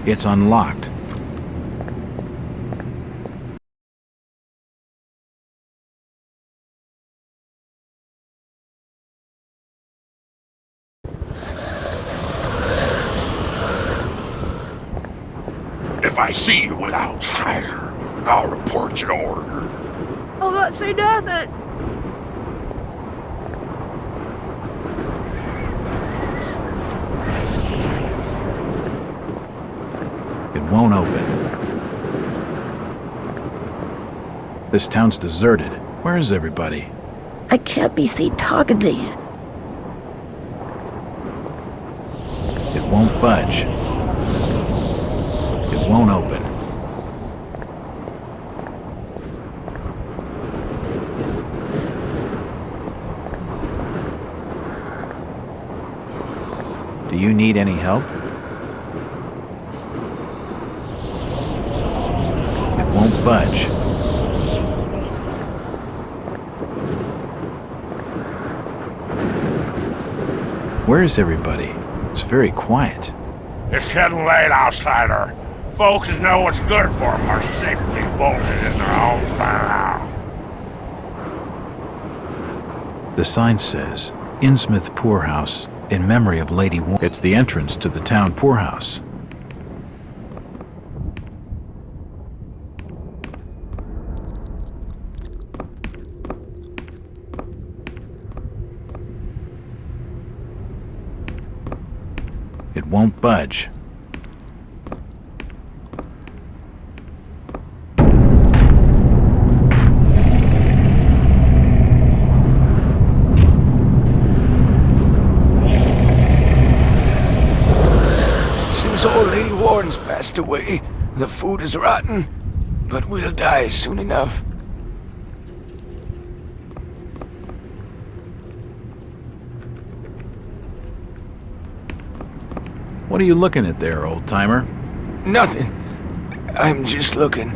It's unlocked. If I see you without fire, I'll report you to order. I'll not say nothing. It won't open. This town's deserted. Where is everybody? I can't be seen talking to you. It won't budge. It won't open. Do you need any help? It won't budge. Where is everybody? It's very quiet. It's getting late, outsider. Folks that know what's good for them are safely bolted in their homes by now. The sign says, Innsmouth Poorhouse, in memory of Lady Warren. It's the entrance to the town poorhouse. It won't budge. Since old Lady Warren's passed away, the food is rotten, but we'll die soon enough. What are you looking at there, old-timer? Nothing. I'm just looking.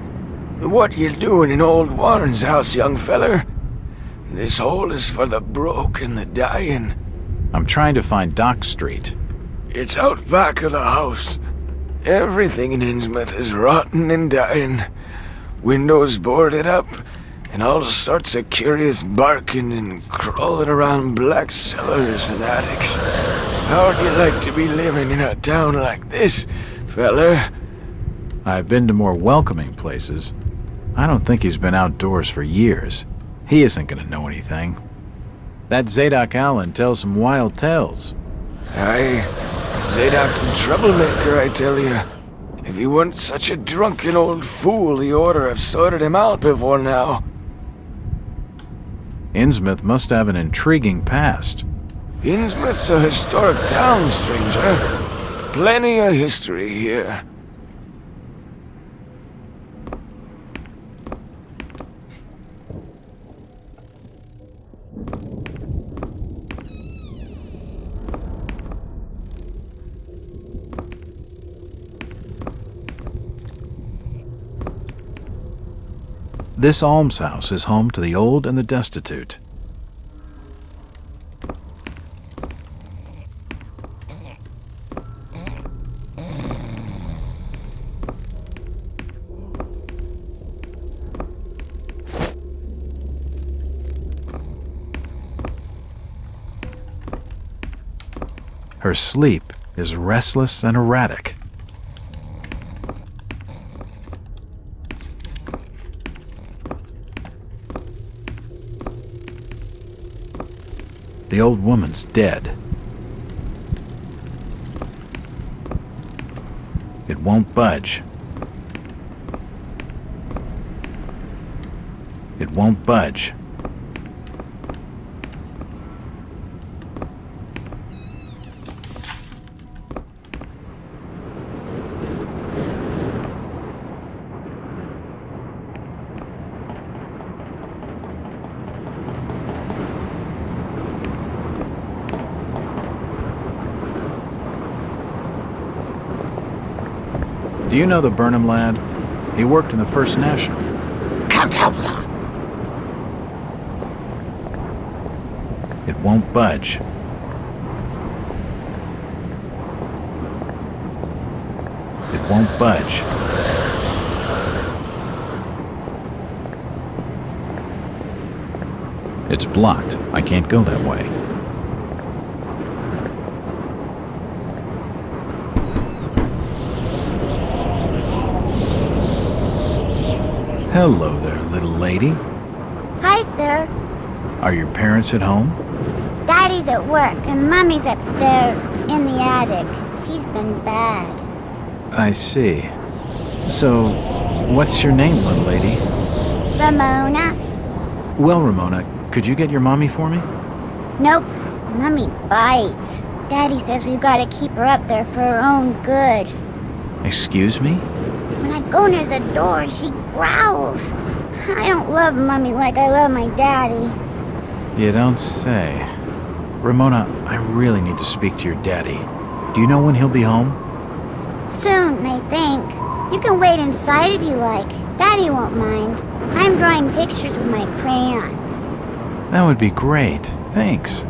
What you doing in old Warren's house, young feller? This hole is for the broke and the dying. I'm trying to find Dock Street. It's out back of the house. Everything in Innsmouth is rotten and dying. Windows boarded up, and all sorts of curious barking and crawling around black cellars and attics. How'd you like to be living in a town like this, feller? I've been to more welcoming places. I don't think he's been outdoors for years. He isn't gonna know anything. That Zadok Allen tells some wild tales. Aye, Zadok's a troublemaker, I tell you. If he weren't such a drunken old fool, he ought to have sorted him out before now. Innsmouth must have an intriguing past. Innsmouth's a historic town, stranger. Plenty of history here. This almshouse is home to the old and the destitute. Her sleep is restless and erratic. The old woman's dead. It won't budge. It won't budge. Do you know the Burnham lad? He worked in the First National. It won't budge. It won't budge. It's blocked. I can't go that way. Hello there, little lady. Hi, sir. Are your parents at home? Daddy's at work and Mummy's upstairs in the attic. She's been bad. I see. So, what's your name, little lady? Ramona? Well, Ramona, could you get your mommy for me? Nope. Mummy bites. Daddy says we've got to keep her up there for her own good. Excuse me? When I go near the door, she growls. I don't love Mummy like I love my daddy. You don't say. Ramona, I really need to speak to your daddy. Do you know when he'll be home? Soon, I think. You can wait inside if you like. Daddy won't mind. I'm drawing pictures with my crayons. That would be great. Thanks.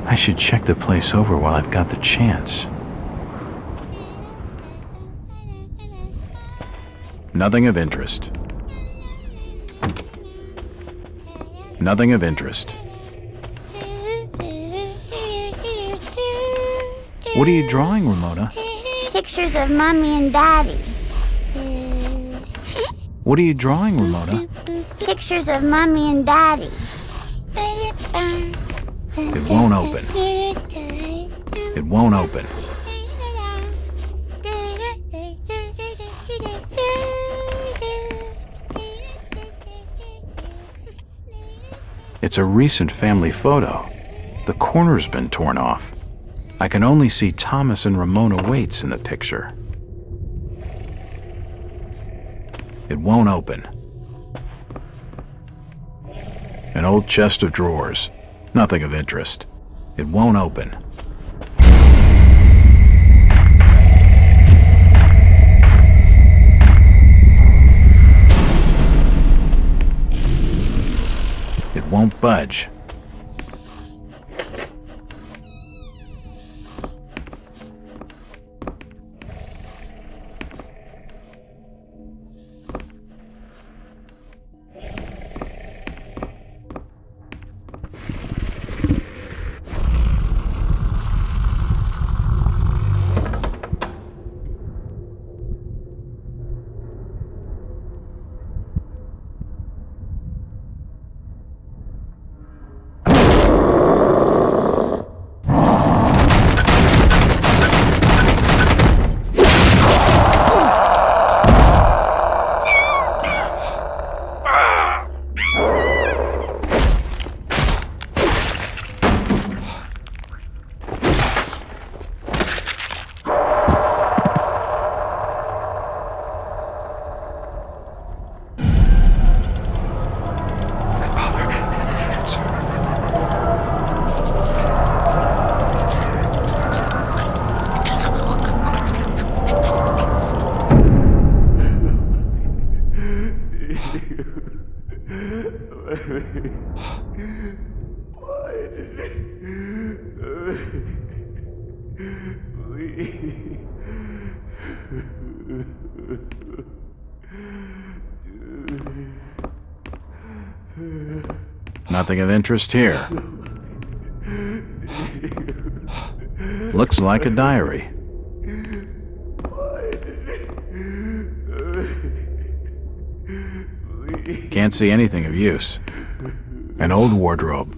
I should check the place over while I've got the chance. Nothing of interest. Nothing of interest. What are you drawing, Ramona? Pictures of Mummy and Daddy. What are you drawing, Ramona? Pictures of Mummy and Daddy. It won't open. It won't open. It's a recent family photo. The corner's been torn off. I can only see Thomas and Ramona Waits in the picture. It won't open. An old chest of drawers. Nothing of interest. It won't open. It won't budge. Nothing of interest here. Looks like a diary. Can't see anything of use. An old wardrobe.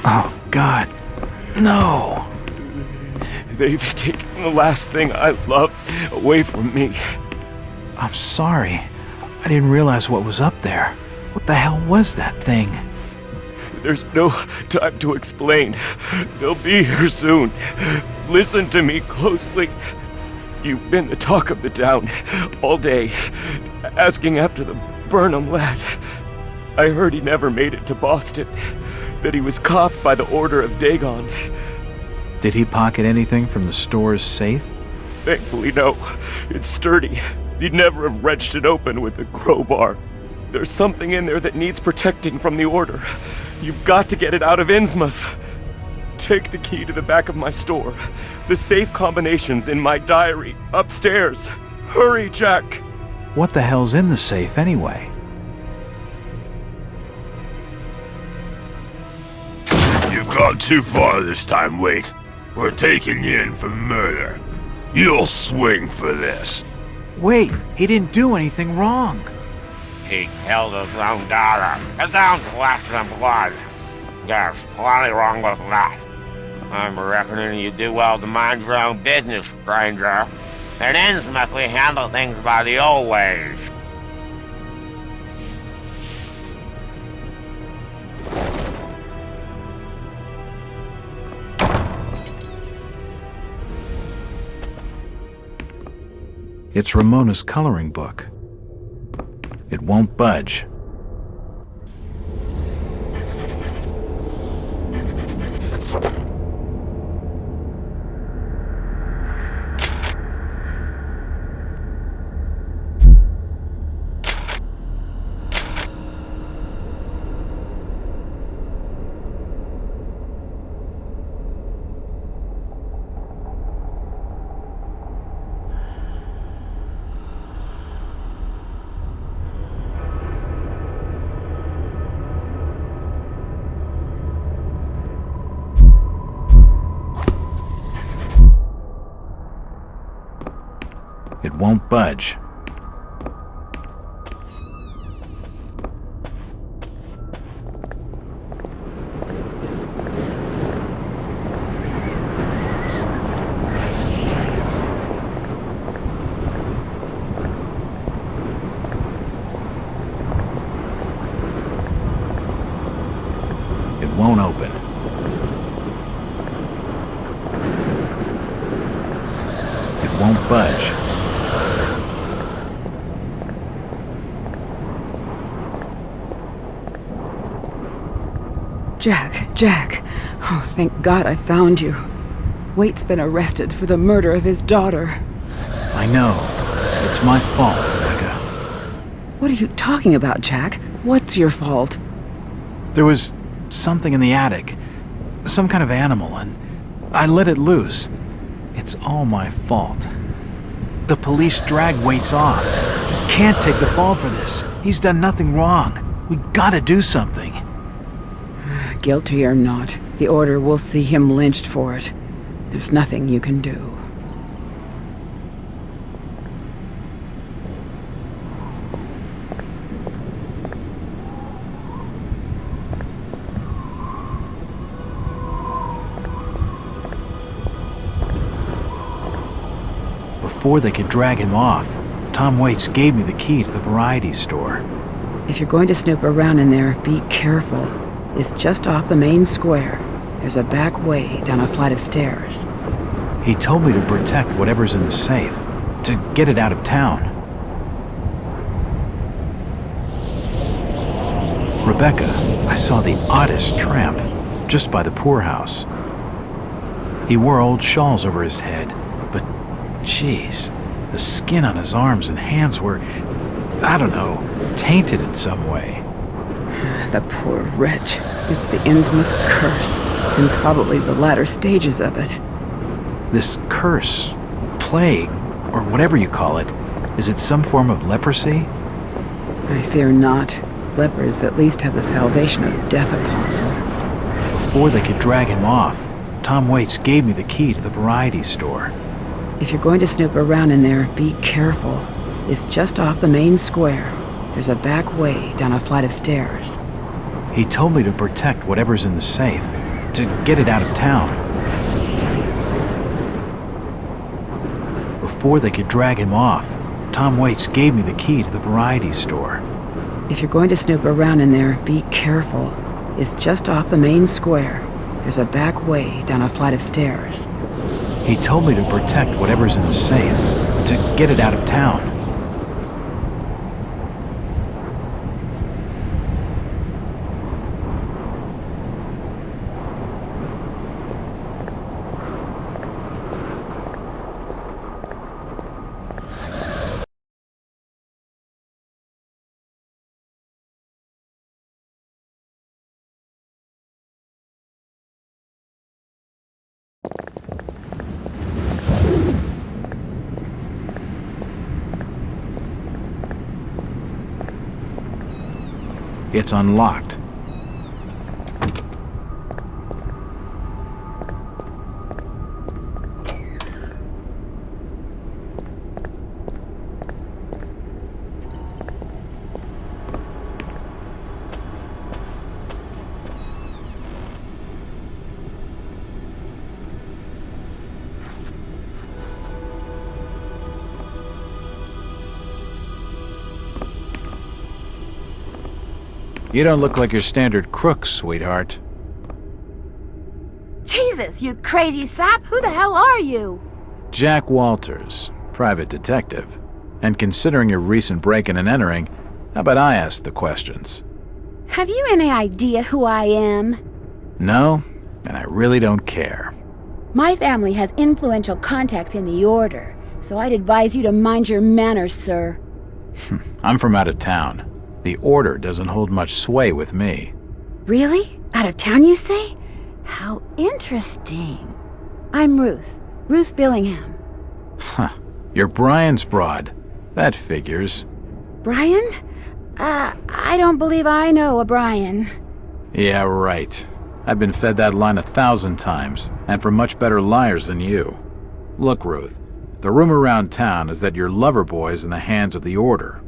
Oh, God. No. They've taken the last thing I loved away from me. I'm sorry. I didn't realize what was up there. What the hell was that thing? There's no time to explain. They'll be here soon. Listen to me closely. You've been the talk of the town all day, asking after the Burnham lad. I heard he never made it to Boston, that he was copped by the order of Dagon. Did he pocket anything from the store's safe? Thankfully, no. It's sturdy. He'd never have wrenched it open with a crowbar. There's something in there that needs protecting from the order. You've got to get it out of Innsmouth. Take the key to the back of my store. The safe combination's in my diary, upstairs. Hurry, Jack! What the hell's in the safe anyway? You've gone too far this time, Wait. We're taking you in for murder. You'll swing for this. Wait, he didn't do anything wrong. He killed his own daughter. It sounds flesh and blood. There's plenty wrong with that. I'm reckoning you do well to mind your own business, stranger. In Innsmouth, we handle things by the old ways. It's Ramona's coloring book. It won't budge. It won't budge. It won't open. It won't budge. Jack. Oh, thank God I found you. Waite's been arrested for the murder of his daughter. I know. It's my fault, Rebecca. What are you talking about, Jack? What's your fault? There was something in the attic. Some kind of animal, and I let it loose. It's all my fault. The police dragged Waits off. He can't take the fall for this. He's done nothing wrong. We gotta do something. Guilty or not, the Order will see him lynched for it. There's nothing you can do. Before they could drag him off, Tom Waits gave me the key to the variety store. If you're going to snoop around in there, be careful. It's just off the main square. There's a back way down a flight of stairs. He told me to protect whatever's in the safe, to get it out of town. Rebecca, I saw the oddest tramp, just by the poorhouse. He wore old shawls over his head, but, jeez, the skin on his arms and hands were, I don't know, tainted in some way. The poor wretch. It's the Innsmouth curse, and probably the latter stages of it. This curse plague, or whatever you call it, is it some form of leprosy? I fear not. Lepers at least have the salvation of death upon them. Before they could drag him off, Tom Waits gave me the key to the variety store. If you're going to snoop around in there, be careful. It's just off the main square. There's a back way down a flight of stairs. He told me to protect whatever's in the safe, to get it out of town. Before they could drag him off, Tom Waits gave me the key to the variety store. If you're going to snoop around in there, be careful. It's just off the main square. There's a back way down a flight of stairs. He told me to protect whatever's in the safe, to get it out of town. It's unlocked. You don't look like your standard crook, sweetheart. Jesus, you crazy sap! Who the hell are you? Jack Walters, private detective. And considering your recent break-in and entering, how about I ask the questions? Have you any idea who I am? No, and I really don't care. My family has influential contacts in the Order, so I'd advise you to mind your manners, sir. I'm from out of town. The Order doesn't hold much sway with me. Really? Out of town, you say? How interesting. I'm Ruth. Ruth Billingham. Huh. You're Brian's broad. That figures. Brian? I don't believe I know a Brian. Yeah, right. I've been fed that line 1,000 times, and from much better liars than you. Look, Ruth, the rumor around town is that your lover boy's in the hands of the Order.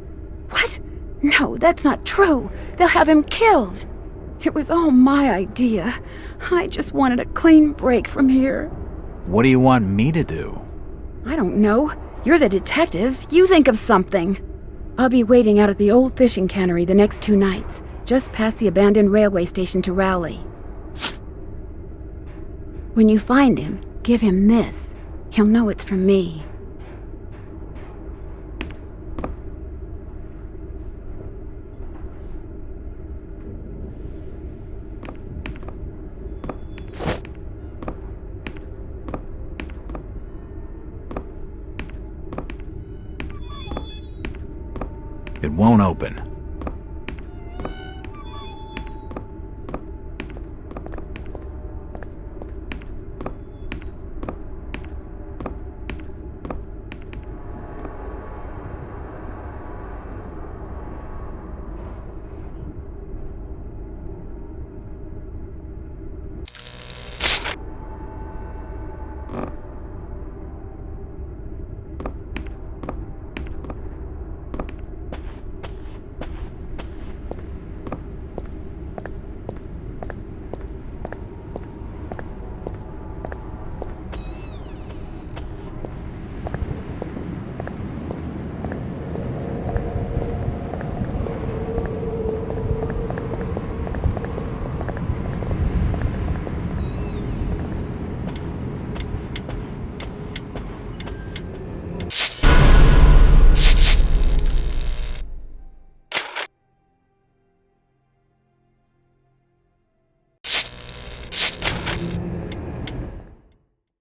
What? No, that's not true. They'll have him killed. It was all my idea. I just wanted a clean break from here. What do you want me to do? I don't know. You're the detective. You think of something. I'll be waiting out at the old fishing cannery the next 2 nights, just past the abandoned railway station to Rowley. When you find him, give him this. He'll know it's from me. It won't open.